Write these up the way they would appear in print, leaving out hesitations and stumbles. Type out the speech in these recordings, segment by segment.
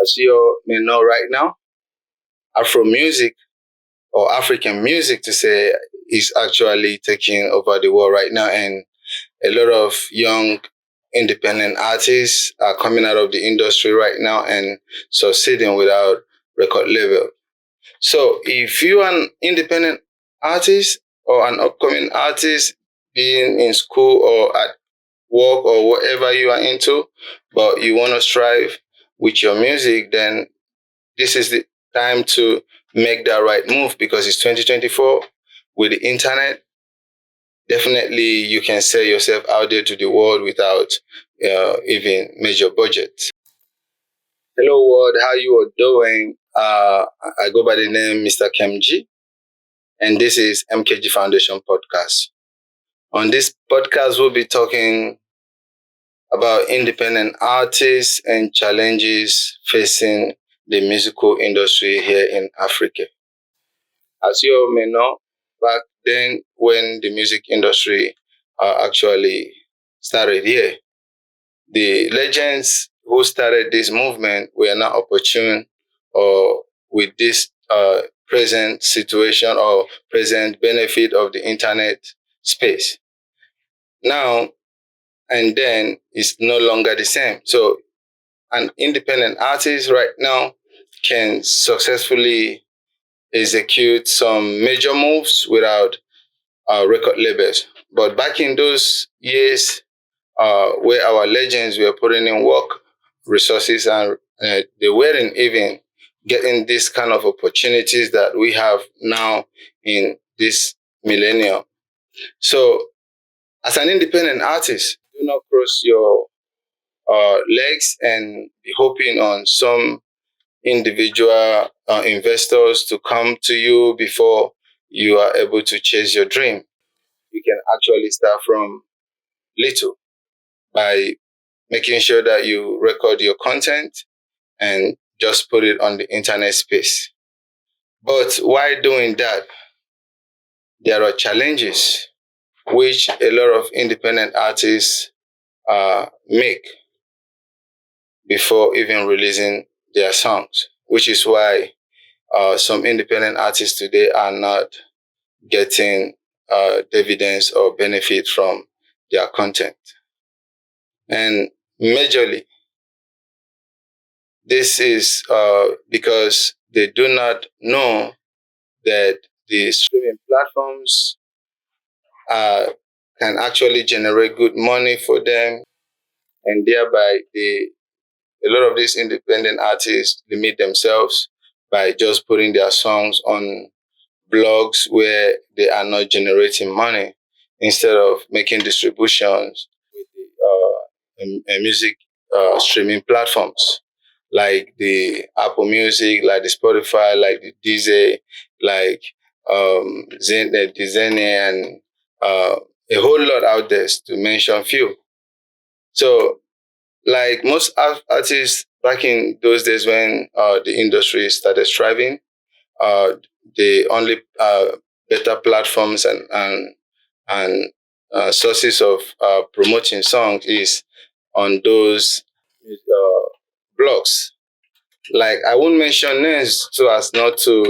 As you may know right now, Afro music or African music to say is actually taking over the world right now. And a lot of young independent artists are coming out of the industry right now and succeeding without record label. So if you're an independent artist or an upcoming artist, being in school or at work or whatever you are into, but you want to strive with your music, then this is the time to make that right move because it's 2024 with the internet. Definitely, you can sell yourself out there to the world without even major budget. Hello, world. How you are doing? I go by the name Mr. Kemji, and this is MKG Foundation Podcast. On this podcast, we'll be talking about independent artists and challenges facing the musical industry here in Africa. As you all may know, back then when the music industry actually started here, the legends who started this movement were not opportune or with this present situation or present benefit of the internet space. Now and then it's no longer the same. So an independent artist right now can successfully execute some major moves without record labels. But back in those years, where our legends were putting in work, resources, and they weren't even getting this kind of opportunities that we have now in this millennium. So, as an independent artist, do not cross your legs and be hoping on some individual investors to come to you before you are able to chase your dream. You can actually start from little by making sure that you record your content and just put it on the internet space. But while doing that, there are challenges which a lot of independent artists make before even releasing their songs, which is why some independent artists today are not getting dividends or benefit from their content. And majorly, this is because they do not know that the streaming platforms can actually generate good money for them, and thereby a lot of these independent artists limit themselves by just putting their songs on blogs where they are not generating money instead of making distributions with the music streaming platforms like the Apple Music, like the Spotify, like the Deezer, like the Zene, and a whole lot out there to mention few. So, like most artists back in those days when the industry started thriving, uh, the only better platforms and sources of promoting songs is on those blogs. Like I won't mention names so as not to,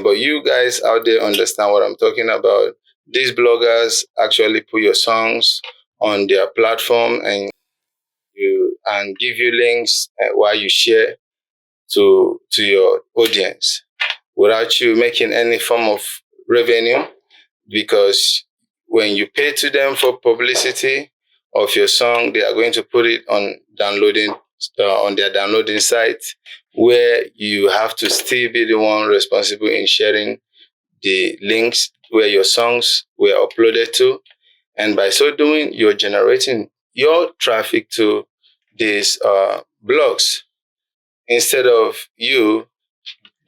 but you guys out there understand what I'm talking about. These bloggers actually put your songs on their platform and give you links while you share to your audience without you making any form of revenue, because when you pay to them for publicity of your song, they are going to put it on downloading on their downloading site, where you have to still be the one responsible in sharing the links where your songs were uploaded to. And by so doing, you're generating your traffic to these blogs instead of you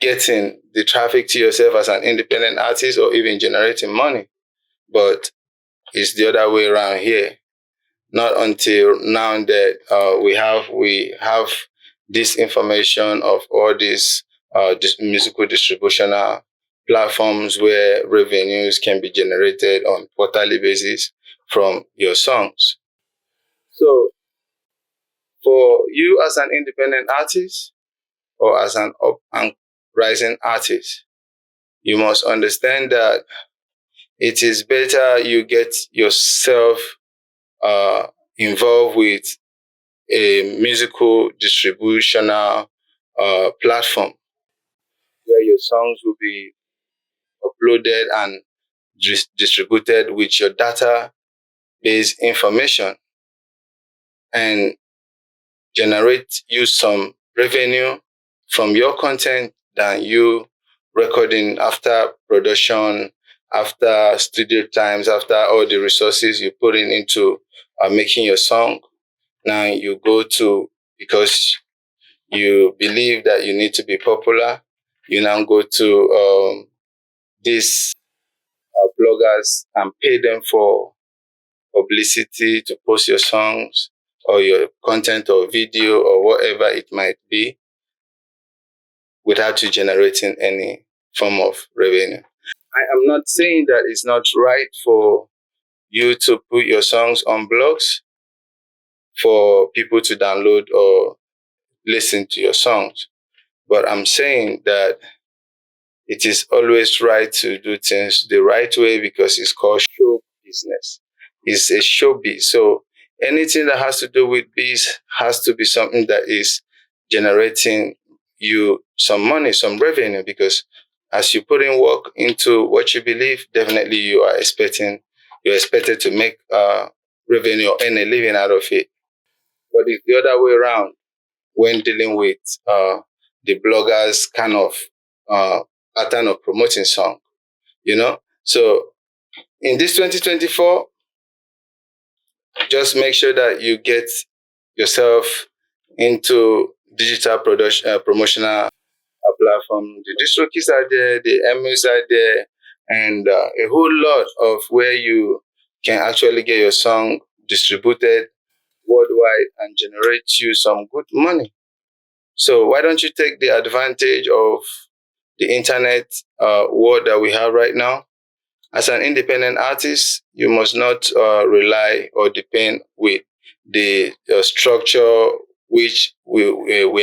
getting the traffic to yourself as an independent artist or even generating money. But it's the other way around here. Not until now that we have this information of all these musical distributional platforms where revenues can be generated on quarterly basis from your songs. So For you as an independent artist or as an up and rising artist, you must understand that it is better you get yourself uh, involved with a musical distributional platform where your songs will be uploaded and distributed with your database information and generate you some revenue from your content than you recording after production, after studio times, after all the resources you put in into making your song. Now you go to, because you believe that you need to be popular, you now go to these bloggers and pay them for publicity to post your songs or your content or video or whatever it might be without you generating any form of revenue. I am not saying that it's not right for you to put your songs on blogs for people to download or listen to your songs, but I'm saying that it is always right to do things the right way because it's called show business. It's a showbiz. So anything that has to do with biz has to be something that is generating you some money, some revenue, because as you put in work into what you believe, definitely you're expected to make revenue or earn a living out of it. But it's the other way around when dealing with the bloggers kind of uh, pattern of promoting song, you know. So in this 2024, just make sure that you get yourself into digital production promotional platform. The DistroKeys are there, the MUs are there, and a whole lot of where you can actually get your song distributed worldwide and generate you some good money. So why don't you take the advantage of the internet world that we have right now? As an independent artist, you must not rely or depend with the structure which we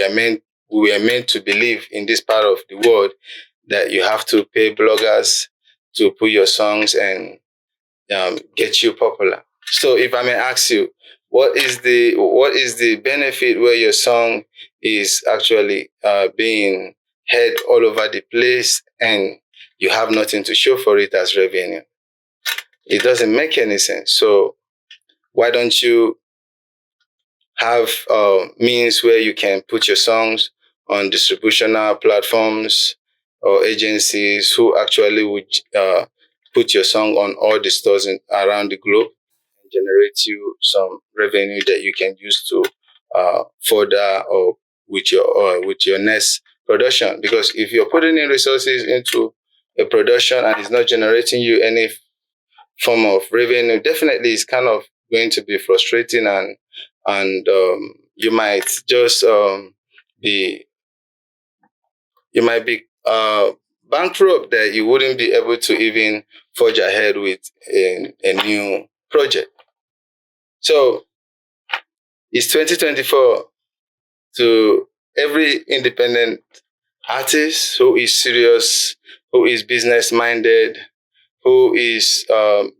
are meant to believe in this part of the world, that you have to pay bloggers to put your songs and get you popular. So if I may ask you, what is the benefit where your song is actually being heard all over the place and you have nothing to show for it as revenue? It doesn't make any sense. So why don't you have means where you can put your songs on distributional platforms or agencies who actually would put your song on all the stores around the globe and generate you some revenue that you can use to further or with your next production. Because if you're putting in resources into a production and it's not generating you any form of revenue, definitely it's kind of going to be frustrating, and you might just be you might be bankrupt, that you wouldn't be able to even forge ahead with a new project. So it's 2024. To every independent artist who is serious, who is business minded, who is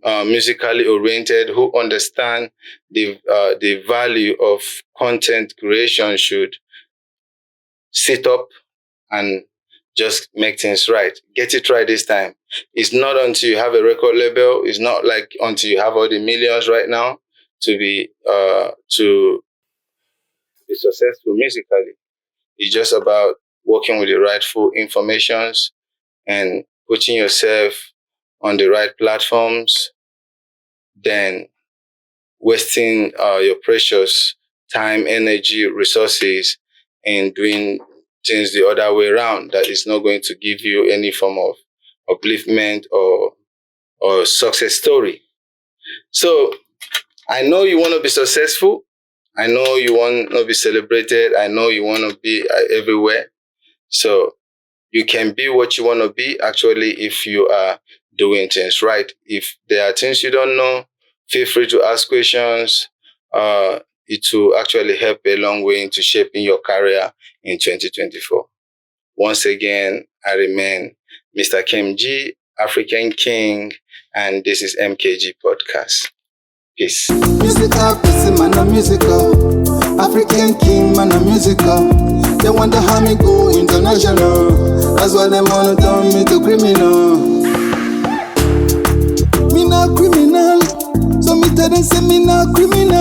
musically oriented, who understand the value of content creation, should sit up and just make things right. Get it right this time. It's not until you have a record label. It's not like until you have all the millions right now to be successful musically. It's just about working with the rightful informations and putting yourself on the right platforms, then wasting your precious time, energy, resources in doing things the other way around that is not going to give you any form of upliftment or success story. So I know you want to be successful. I know you want to be celebrated. I know you want to be everywhere. So you can be what you want to be actually if you are doing things right. If there are things you don't know, feel free to ask questions. it will actually help a long way into shaping your career in 2024. Once again, I remain Mr. KMG, African King, and this is MKG Podcast. Peace. Musical, person, man, a musical. African King, man, a musical. They wonder how me go international. That's why they wanna turn me to criminal. Me not criminal, so me tell them say me not criminal.